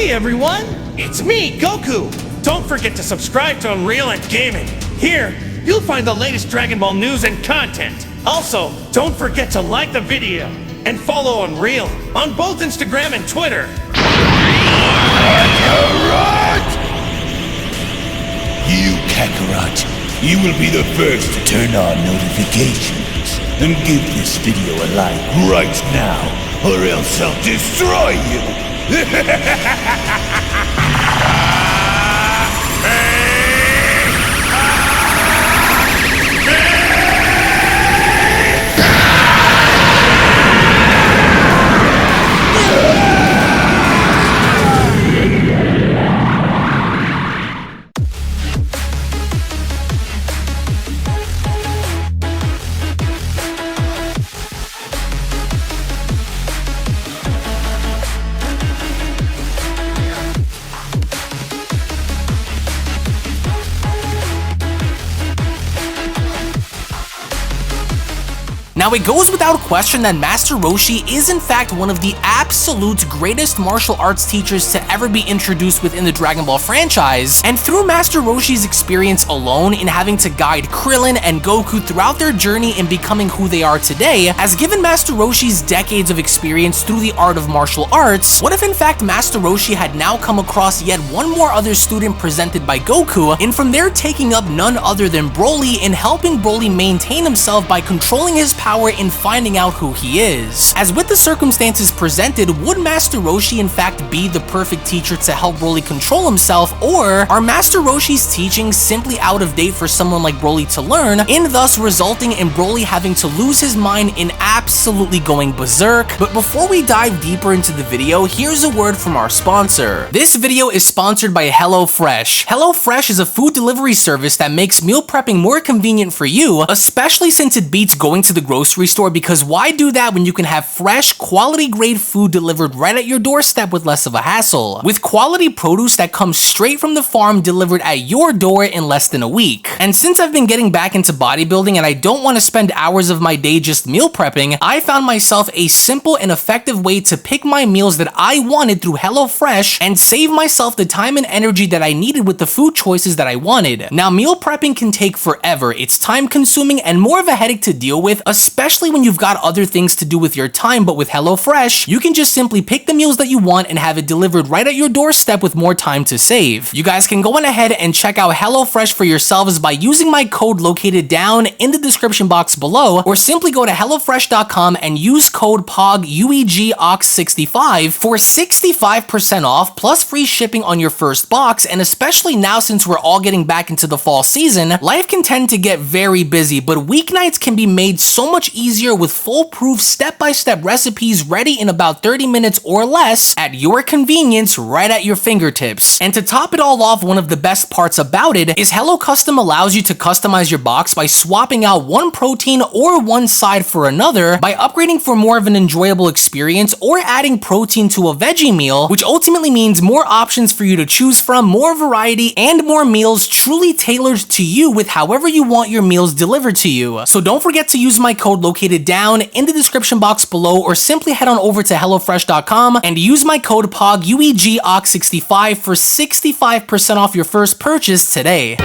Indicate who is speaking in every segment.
Speaker 1: Hey everyone, it's me, Goku! Don't forget to subscribe to UnrealEntGaming. Here, you'll find the latest Dragon Ball news and content. Also, don't forget to like the video and follow Unreal on both Instagram and Twitter.
Speaker 2: Kakarot! You, Kakarot, you will be the first to turn on notifications. And give this video a like right now, or else I'll destroy you!
Speaker 3: Now, it goes without question that Master Roshi is in fact one of the absolute greatest martial arts teachers to ever be introduced within the Dragon Ball franchise, and through Master Roshi's experience alone in having to guide Krillin and Goku throughout their journey in becoming who they are today, has given Master Roshi's decades of experience through the art of martial arts. What if in fact Master Roshi had now come across yet one more other student presented by Goku, and from there taking up none other than Broly in helping Broly maintain himself by controlling his power in finding out who he is. As with the circumstances presented, would Master Roshi in fact be the perfect teacher to help Broly control himself, or are Master Roshi's teachings simply out of date for someone like Broly to learn, and thus resulting in Broly having to lose his mind in absolutely going berserk? But before we dive deeper into the video, here's a word from our sponsor. This video is sponsored by HelloFresh. HelloFresh is a food delivery service that makes meal prepping more convenient for you, especially since it beats going to the grocery store, because why do that when you can have fresh, quality grade food delivered right at your doorstep with less of a hassle? With quality produce that comes straight from the farm delivered at your door in less than a week. And since I've been getting back into bodybuilding and I don't want to spend hours of my day just meal prepping, I found myself a simple and effective way to pick my meals that I wanted through HelloFresh and save myself the time and energy that I needed with the food choices that I wanted. Now, meal prepping can take forever. It's time consuming and more of a headache to deal with, especially when you've got other things to do with your time, but with HelloFresh, you can just simply pick the meals that you want and have it delivered right at your doorstep with more time to save. You guys can go on ahead and check out HelloFresh for yourselves by using my code located down in the description box below, or simply go to HelloFresh.com and use code POGUEGOX65 for 65% off plus free shipping on your first box. And especially now, since we're all getting back into the fall season, life can tend to get very busy, but weeknights can be made so much easier with foolproof step-by-step recipes ready in about 30 minutes or less at your convenience right at your fingertips. And to top it all off, one of the best parts about it is Hello Custom allows you to customize your box by swapping out one protein or one side for another, by upgrading for more of an enjoyable experience, or adding protein to a veggie meal, which ultimately means more options for you to choose from, more variety, and more meals truly tailored to you with however you want your meals delivered to you. So don't forget to use my code located down in the description box below, or simply head on over to HelloFresh.com and use my code POGUEGOX65 for 65% off your first purchase today.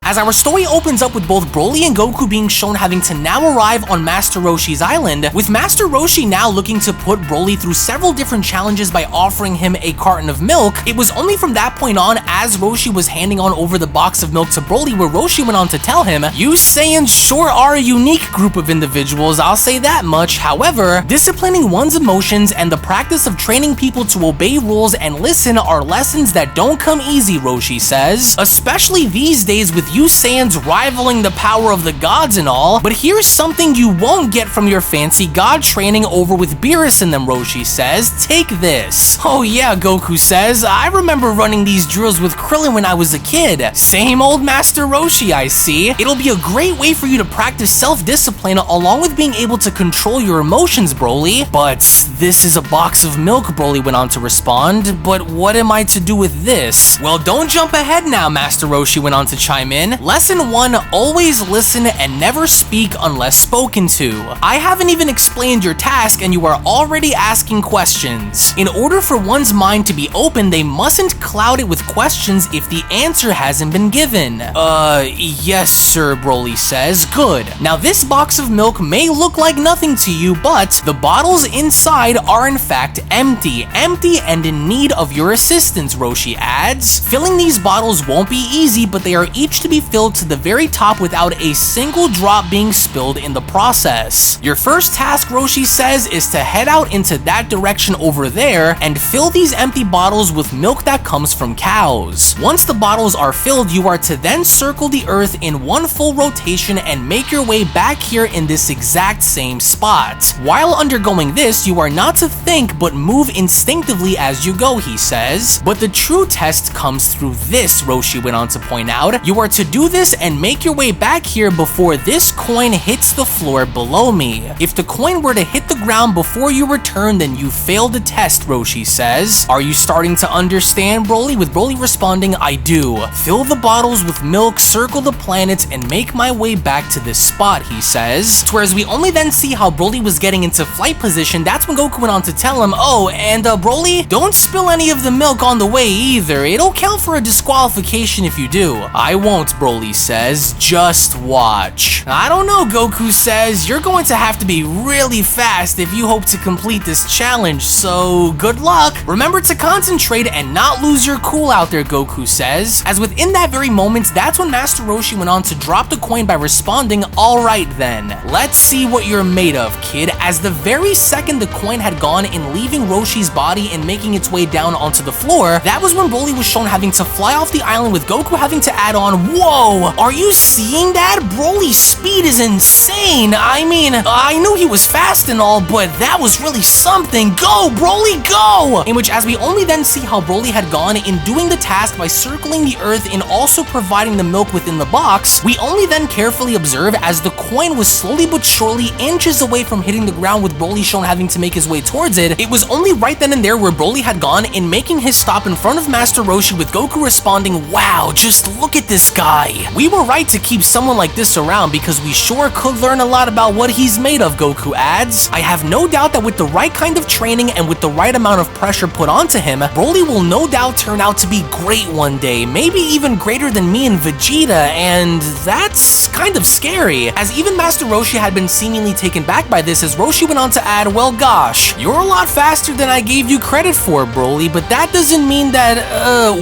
Speaker 3: As our story opens up with both Broly and Goku being shown having to now arrive on Master Roshi's island, with Master Roshi now looking to put Broly through several different challenges by offering him a carton of milk. It was only from that point on, as Roshi was handing on over the box of milk to Broly, where Roshi went on to tell him, "You Saiyans sure are a unique group of individuals, I'll say that much. However, disciplining one's emotions and the practice of training people to obey rules and listen are lessons that don't come easy," Roshi says. "Especially these days with you you Saiyans rivaling the power of the gods and all, but here's something you won't get from your fancy god training over with Beerus and them, Roshi says. Take this. Oh yeah, Goku says, I remember running these drills with Krillin when I was a kid. Same old Master Roshi, I see. It'll be a great way for you to practice self-discipline along with being able to control your emotions, Broly. But this is a box of milk, Broly went on to respond. But what am I to do with this? Well, don't jump ahead now, Master Roshi went on to chime in. Lesson 1, always listen and never speak unless spoken to. I haven't even explained your task and you are already asking questions. In order for one's mind to be open, they mustn't cloud it with questions if the answer hasn't been given. Yes sir, Broly says. Good. Now this box of milk may look like nothing to you, but the bottles inside are in fact empty and in need of your assistance, Roshi adds. Filling these bottles won't be easy, but they are each to be filled to the very top without a single drop being spilled in the process. Your first task, Roshi says, is to head out into that direction over there and fill these empty bottles with milk that comes from cows. Once the bottles are filled, you are to then circle the earth in one full rotation and make your way back here in this exact same spot. While undergoing this, you are not to think but move instinctively as you go, he says. But the true test comes through this, Roshi went on to point out. You are to do this and make your way back here before this coin hits the floor below me. If the coin were to hit the ground before you return, then you failed the test, Roshi says. Are you starting to understand, Broly? With Broly responding, I do. Fill the bottles with milk, circle the planets, and make my way back to this spot, he says. Whereas we only then see how Broly was getting into flight position. That's when Goku went on to tell him, oh, and Broly, don't spill any of the milk on the way either. It'll count for a disqualification if you do. I won't, Broly says. Just watch. I don't know, Goku says. You're going to have to be really fast if you hope to complete this challenge, so good luck. Remember to concentrate and not lose your cool out there, Goku says. As within that very moment, that's when Master Roshi went on to drop the coin by responding, alright then, let's see what you're made of, kid. As the very second the coin had gone in leaving Roshi's body and making its way down onto the floor, that was when Broly was shown having to fly off the island with Goku having to add on, whoa, are you seeing that? Broly's speed is insane. I mean, I knew he was fast and all, but that was really something. Go, Broly, go! In which, as we only then see how Broly had gone in doing the task by circling the earth and also providing the milk within the box, we only then carefully observe as the coin was slowly but surely inches away from hitting the ground with Broly shown having to make his way towards it. It was only right then and there where Broly had gone in making his stop in front of Master Roshi with Goku responding, wow, just look at this guy. We were right to keep someone like this around because we sure could learn a lot about what he's made of, Goku adds. I have no doubt that with the right kind of training and with the right amount of pressure put onto him, Broly will no doubt turn out to be great one day, maybe even greater than me and Vegeta, and that's kind of scary, as even Master Roshi had been seemingly taken back by this as Roshi went on to add, well gosh, you're a lot faster than I gave you credit for, Broly, but that doesn't mean that,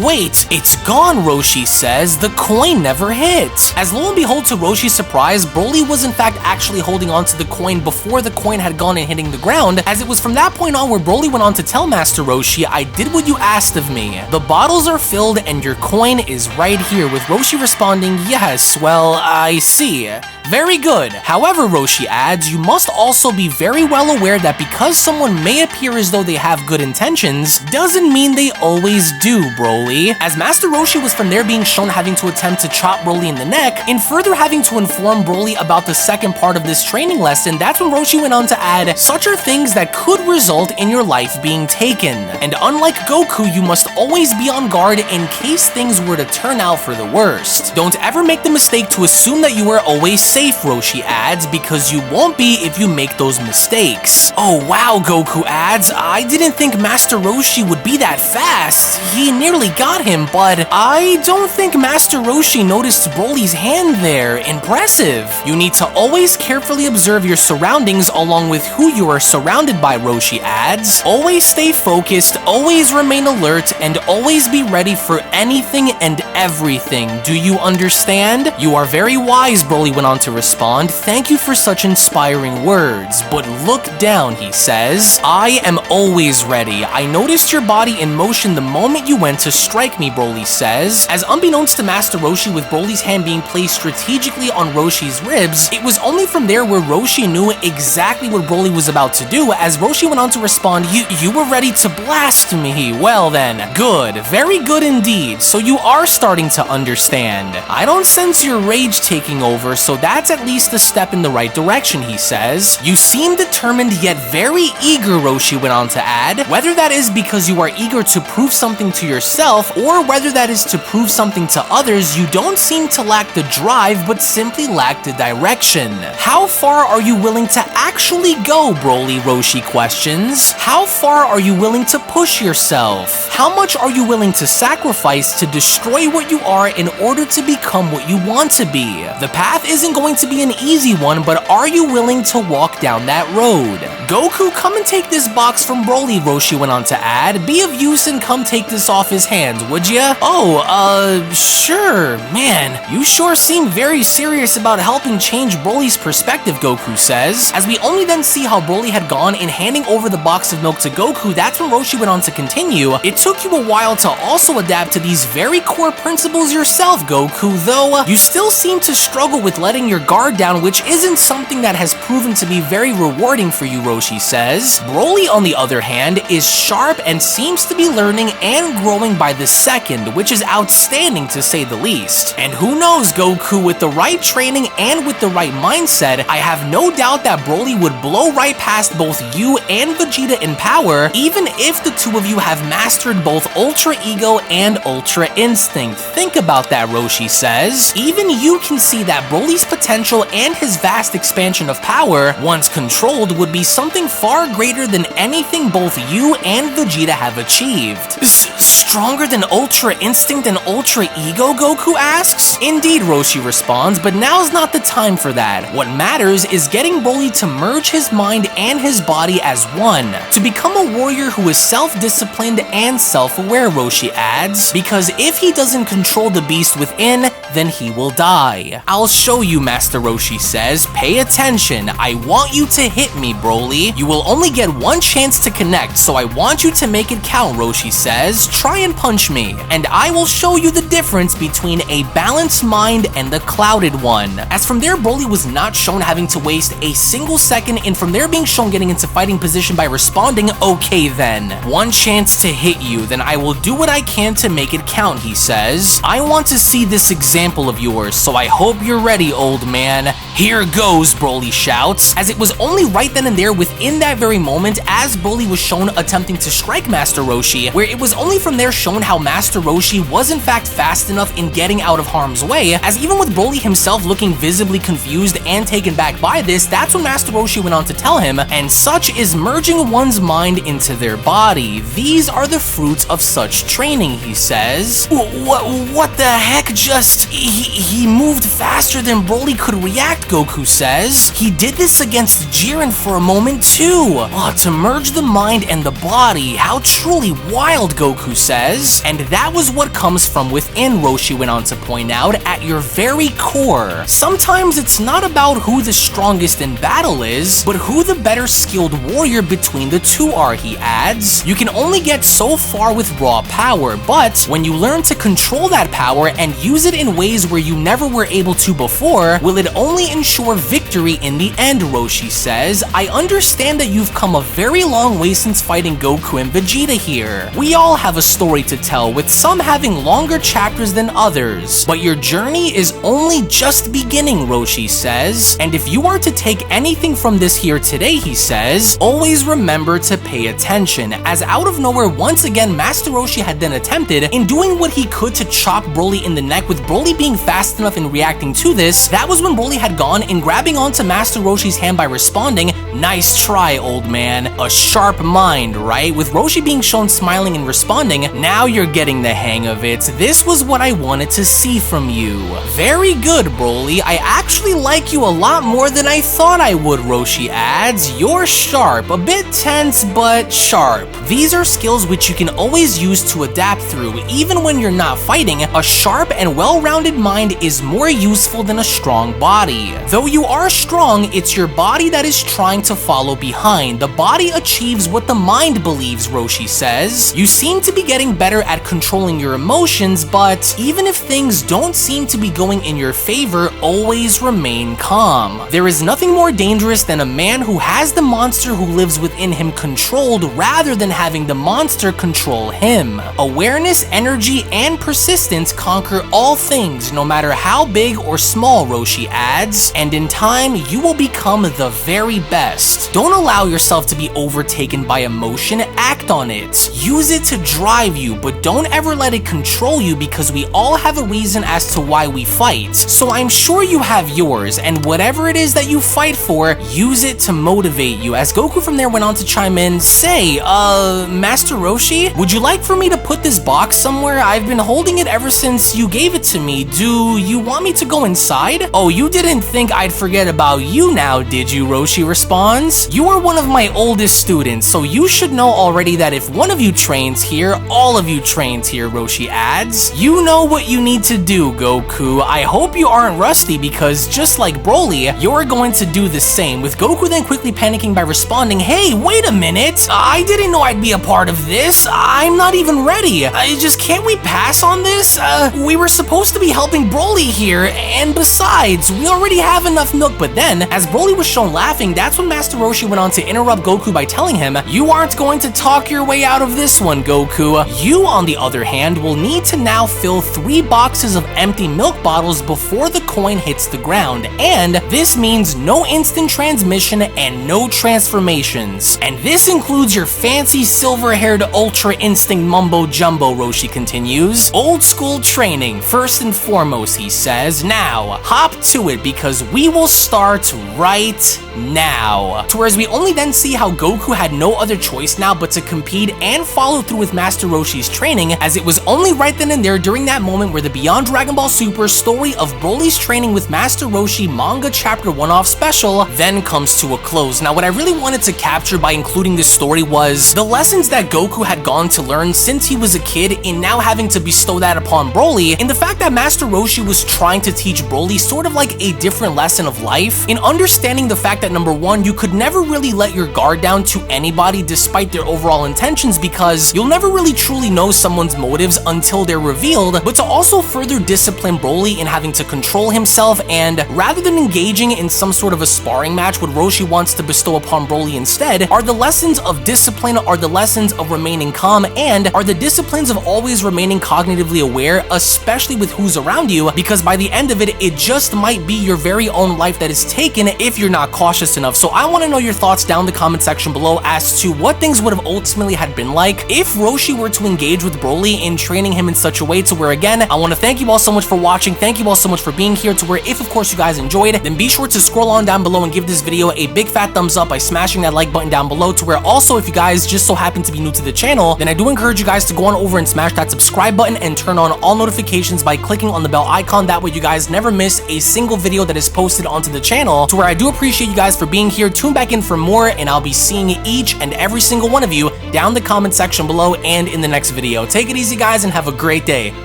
Speaker 3: wait, it's gone, Roshi says, the coin never hit. As lo and behold, to Roshi's surprise, Broly was in fact actually holding onto the coin before the coin had gone and hitting the ground, as it was from that point on where Broly went on to tell Master Roshi, I did what you asked of me. The bottles are filled and your coin is right here, with Roshi responding, yes, well, I see. Very good. However, Roshi adds, you must also be very well aware that because someone may appear as though they have good intentions, doesn't mean they always do, Broly. As Master Roshi was from there being shown having to attempt to chop Broly in the neck, in further having to inform Broly about the second part of this training lesson, that's when Roshi went on to add, such are things that could result in your life being taken. And unlike Goku, you must always be on guard in case things were to turn out for the worst. Don't ever make the mistake to assume that you are always safe, Roshi adds, because you won't be if you make those mistakes. Oh wow, Goku adds, I didn't think Master Roshi would be that fast. He nearly got him, but I don't think Master Roshi noticed Broly's hand there. Impressive. You need to always carefully observe your surroundings along with who you are surrounded by, Roshi adds. Always stay focused, always remain alert, and always be ready for anything and everything. Do you understand? You are very wise, Broly went on to respond. Thank you for such inspiring words, but look down, he says. I am always ready. I noticed your body in motion the moment you went to strike me, Broly says. As unbeknownst to Master Roshi, Roshi with Broly's hand being placed strategically on Roshi's ribs, it was only from there where Roshi knew exactly what Broly was about to do, as Roshi went on to respond, you were ready to blast me. Well then, good, very good indeed, so you are starting to understand. I don't sense your rage taking over, so that's at least a step in the right direction, he says. You seem determined yet very eager, Roshi went on to add. Whether that is because you are eager to prove something to yourself, or whether that is to prove something to others, you don't seem to lack the drive, but simply lack the direction. How far are you willing to actually go, Broly? Roshi questions. How far are you willing to push yourself? How much are you willing to sacrifice to destroy what you are in order to become what you want to be? The path isn't going to be an easy one, but are you willing to walk down that road? Goku, come and take this box from Broly, Roshi went on to add. Be of use and come take this off his hands, would ya? Oh, sure. Man, you sure seem very serious about helping change Broly's perspective, Goku says. As we only then see how Broly had gone in handing over the box of milk to Goku, that's when Roshi went on to continue. It took you a while to also adapt to these very core principles yourself, Goku, though you still seem to struggle with letting your guard down, which isn't something that has proven to be very rewarding for you, Roshi says. Broly, on the other hand, is sharp and seems to be learning and growing by the second, which is outstanding to say the least. And who knows, Goku, with the right training and with the right mindset, I have no doubt that Broly would blow right past both you and Vegeta in power, even if the two of you have mastered both Ultra Ego and Ultra Instinct. Think about that, Roshi says. Even you can see that Broly's potential and his vast expansion of power, once controlled, would be something far greater than anything both you and Vegeta have achieved. Stronger than Ultra Instinct and Ultra Ego, Goku asks? Indeed, Roshi responds, but now's not the time for that. What matters is getting Broly to merge his mind and his body as one, to become a warrior who is self-disciplined and self-aware, Roshi adds, because if he doesn't control the beast within, then he will die. I'll show you, Master Roshi says. Pay attention. I want you to hit me, Broly. You will only get one chance to connect, so I want you to make it count, Roshi says. Try and punch me, and I will show you the difference between a balanced mind and the clouded one. As from there, Broly was not shown having to waste a single second, and from there being shown getting into fighting position by responding, okay then. One chance to hit you, then I will do what I can to make it count, he says. I want to see this example of yours, so I hope you're ready, old man. Here goes, Broly shouts, as it was only right then and there within that very moment as Broly was shown attempting to strike Master Roshi, where it was only from there shown how Master Roshi was in fact fast enough in getting out of harm's way, as even with Broly himself looking visibly confused and taken back by this, that's when Master Roshi went on to tell him, and such is merging one's mind into their body. These are the fruits of such training, he says. What the heck just... He moved faster than Broly could react, Goku says. He did this against Jiren for a moment too. To merge the mind and the body, how truly wild, Goku says. And that was what comes from within, Roshi went on to point out, at your very core. Sometimes it's not about who the strongest in battle is, but who the better skilled warrior between the two are, he adds. You can only get so far with raw power, but when you learn to control that power and use it in ways where you never were able to before, will it only ensure victory in the end, Roshi says. I understand that you've come a very long way since fighting Goku and Vegeta here. We all have a story to tell, with some having longer chapters than others, but your journey is only just beginning, Roshi says. And if you are to take anything from this here today, he says, always remember to pay attention, as out of nowhere once again Master Roshi had then attempted in doing what he could to chop Broly in the neck, with Broly being fast enough in reacting to this. That was when Broly had gone in grabbing onto Master Roshi's hand by responding, nice try, old man. A sharp mind, right? With Roshi being shown smiling and responding, now you're getting the hang of it. This was what I wanted to see from you. Very good, Broly. I actually like you a lot more than I thought I would, Roshi adds. You're sharp, a bit tense, but sharp. These are skills which you can always use to adapt through, even when you're not fighting. A sharp and well-rounded mind is more useful than a strong body. Though you are strong, it's your body that is trying to follow behind. The body achieves what the mind believes, Roshi says. You seem to be getting better at controlling your emotions, but even if things don't seem to be going in your favor, always remain calm. There is nothing more dangerous than a man who has the monster who lives within him controlled rather than having the monster control him. Awareness, energy, and persistence conquer all things, no matter how big or small, Roshi adds, and in time, you will become the very best. Don't allow yourself to be overtaken by emotion, act on it. Use it to drive you, but don't ever let it control you because we all have a reason as to why we fight. So I'm sure you have yours, and whatever it is that you fight for, use it to motivate you. As Goku from there went on to chime in, say, Master Roshi, would you like for me to put this box somewhere? I've been holding it ever since you gave it to me. Do you want me to go inside? Oh, you didn't think I'd forget about you now, did you? Roshi responds. You are one of my oldest students, so you should know already that if one of you trains here, all of you trains here, Roshi adds. You know what you need to do, Goku. I hope you aren't rusty because just like Broly, you're going to do the same, with Goku then quickly panicking by responding, hey, wait a minute, I didn't know I'd be a part of this. I'm not even ready. Just can't we pass on this? We were supposed to be helping Broly here, and besides, we already have enough milk. But then, as Broly was shown laughing, that's when Master Roshi went on to interrupt Goku by telling him, you aren't going to talk your way out of this one, Goku. You, on the other hand, will need to now fill 3 boxes of empty milk bottles before the coin hits the ground, and this means no instant transmission and no transformations. And this includes your fancy silver-haired Ultra Instinct mumbo jumbo, Roshi continues. Old school training, first and foremost, he says. Now, hop to it because we will start right now. To whereas we only then see how Goku had no other choice now but to compete and follow through with Master Roshi's training, as it was only right then and there during that moment where the Beyond Dragon Ball Super story of Broly's training with Master Roshi manga chapter 1-off special then comes to a close. Now, what I really wanted to capture by including this story was the lessons that Goku had gone to learn since he was a kid in now having to bestow that upon Broly, in the fact that Master Roshi was trying to teach Broly sort of like a different lesson of life, in understanding the fact that number one, you could never really let your guard down to anybody despite their overall intentions because you'll never really truly know someone's motives until they're revealed, but to also further discipline Broly in having to control himself, and rather than engaging in some sort of a sparring match, what Roshi wants to bestow upon Broly instead are the lessons of discipline, are the lessons of remaining calm, and are the disciplines of always remaining cognitively aware, especially with who's around you, because by the end of it, it just might be your very own life that is taken if you're not cautious enough. So I want to know your thoughts down in the comment section below as to what things would have ultimately had been like if Roshi were to engage with Broly in training him in such a way to where, again, I want to thank you all so much for watching, thank you all so much for being here, to where if of course you guys enjoyed, then be sure to scroll on down below and give this video a big fat thumbs up by smashing that like button down below, to where also if you guys just so happen to be new to the channel, then I do encourage you guys to go on over and smash that subscribe button and turn on all notifications by clicking on the bell icon. That way you guys never miss a single video that is posted onto the channel, to where I do appreciate you guys for being here. Tune back in for more, and I'll be seeing each and every single one of you down in the comment section below and in the next video. Take it easy, guys, and have a great day.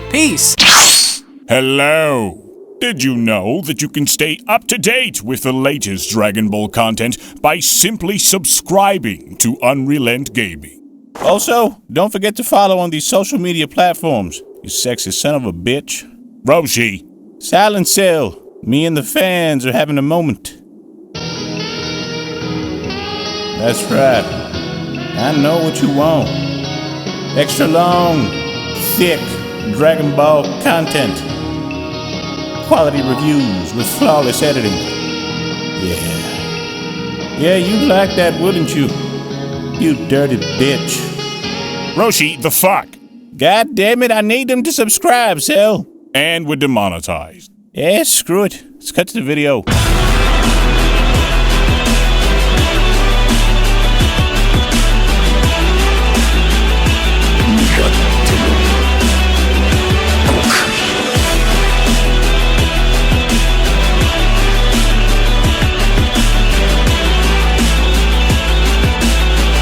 Speaker 3: Peace.
Speaker 2: Hello. Did you know that you can stay up to date with the latest Dragon Ball content by simply subscribing to UnrealEntGaming?
Speaker 4: Also, don't forget to follow on these social media platforms, you sexy son of a bitch.
Speaker 2: Roshi.
Speaker 4: Silent Cell, me and the fans are having a moment. That's right. I know what you want. Extra long, thick Dragon Ball content. Quality reviews with flawless editing. Yeah, you'd like that, wouldn't you? You dirty bitch.
Speaker 2: Roshi, the fuck?
Speaker 4: God damn it, I need them to subscribe, Cell.
Speaker 2: And we're demonetized.
Speaker 4: Yeah, screw it. Let's cut to the video.